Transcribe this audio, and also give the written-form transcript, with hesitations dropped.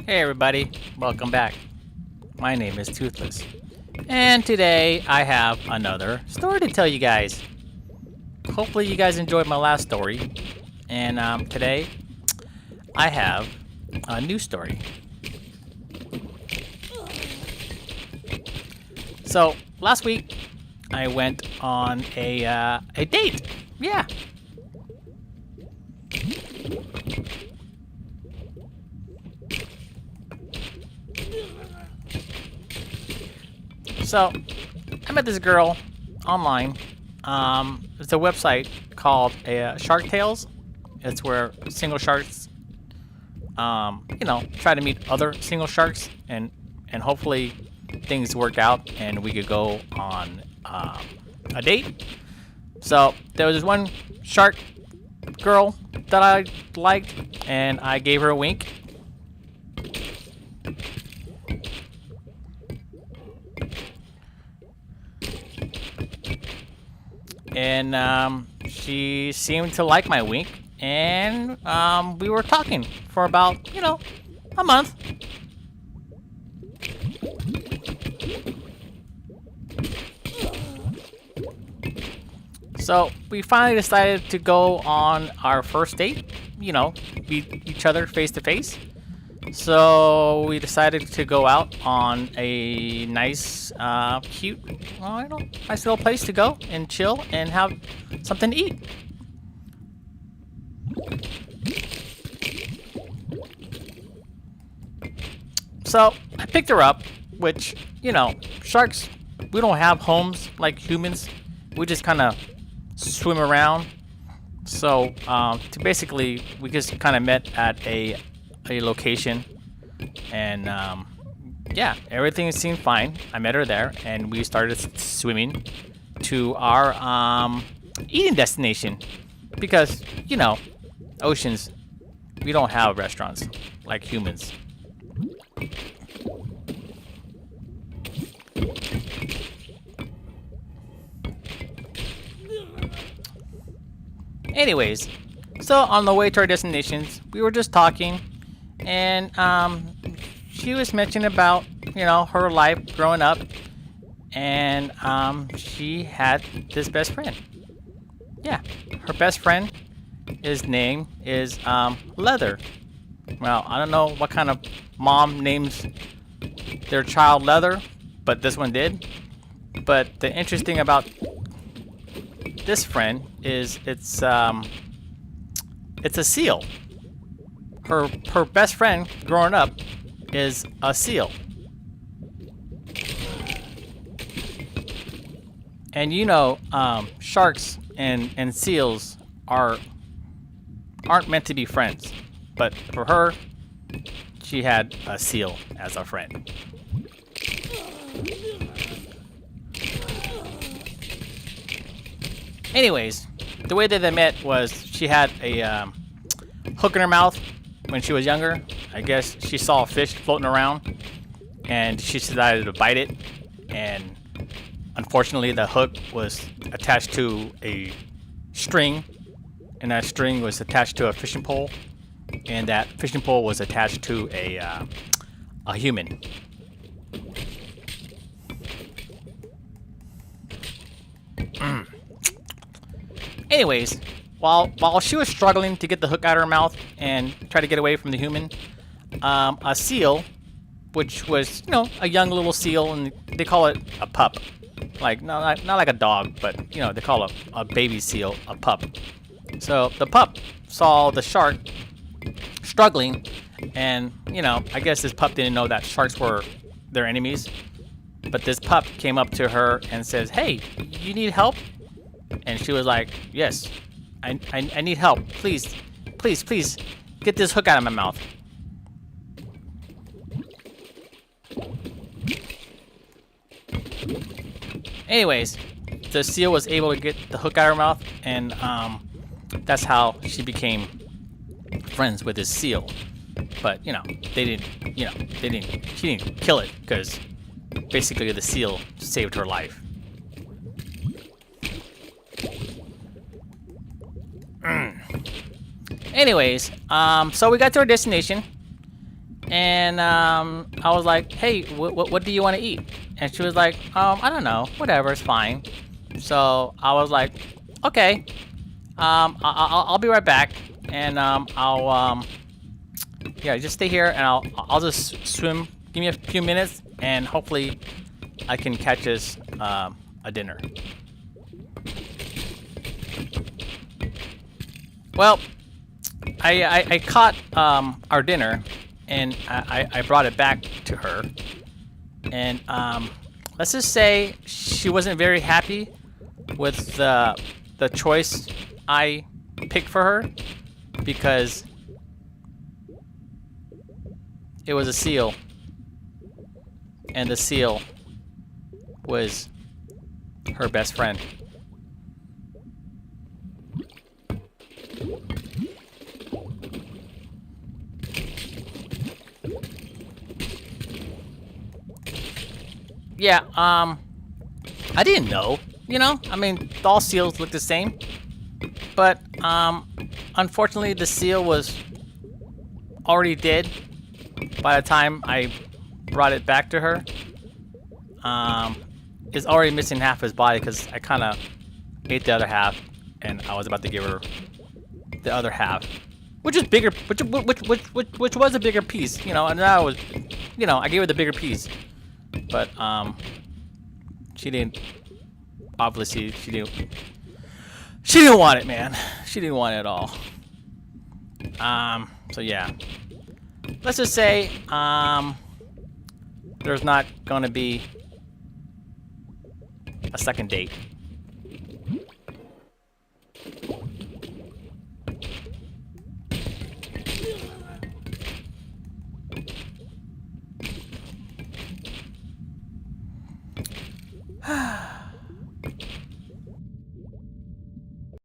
Hey everybody, welcome back. My name is Toothless, and today I have another story to tell you guys. Hopefully you guys enjoyed my last story, and today I have a new story. So last week I went on a date. Yeah. So, I met this girl online. It's a website called Shark Tales. It's where single sharks, try to meet other single sharks, and hopefully things work out and we could go on a date. So there was this one shark girl that I liked, and I gave her a wink. And she seemed to like my wink, and we were talking for about, a month. So we finally decided to go on our first date, meet each other face to face. So we decided to go out on a nice, cute, nice little place to go and chill and have something to eat. So I picked her up, which, sharks, we don't have homes like humans. We just kind of swim around. So basically, we just kind of met at a location, and yeah, everything seemed fine. I met her there, and we started swimming to our eating destination because, oceans, we don't have restaurants like humans. Anyways, so on the way to our destinations, we were just talking, and she was mentioning about, her life growing up, and she had this best friend. Yeah, her best friend, his name is Leather. Well, I don't know what kind of mom names their child Leather, but this one did. But the interesting about this friend is it's a seal. Her best friend growing up is a seal. And sharks and seals aren't meant to be friends. But for her, she had a seal as a friend. Anyways, the way that they met was she had a hook in her mouth when she was younger. I guess she saw a fish floating around, and she decided to bite it. And unfortunately, the hook was attached to a string, and that string was attached to a fishing pole, and that fishing pole was attached to a human. Anyways, while she was struggling to get the hook out of her mouth and try to get away from the human, a seal, which was, a young little seal, and they call it a pup. Like, not like a dog, but, they call a baby seal a pup. So the pup saw the shark struggling, and, I guess this pup didn't know that sharks were their enemies. But this pup came up to her and says, "Hey, you need help?" And she was like, "Yes, I need help. Please, get this hook out of my mouth." Anyways, the seal was able to get the hook out of her mouth, and that's how she became friends with this seal. But she didn't kill it, because basically the seal saved her life. Anyways, so we got to our destination, And I was like, hey, what do you want to eat? And she was like, I don't know, whatever, it's fine. So I was like, okay, I'll be right back, and yeah, just stay here, and I'll just swim. Give me a few minutes, and hopefully I can catch us a dinner. Well, I caught our dinner, and I brought it back to her, and let's just say she wasn't very happy with the choice I picked for her, because it was a seal, and the seal was her best friend. Yeah, I didn't know, you know? I mean, all seals look the same. But, unfortunately, the seal was already dead by the time I brought it back to her. It's already missing half his body because I kind of ate the other half, and I was about to give her the other half, which is bigger, which was a bigger piece, you know. And I was, you know, I gave her the bigger piece, but she didn't. Obviously, she didn't want it, man. She didn't want it at all. So yeah. Let's just say, there's not gonna be a second date.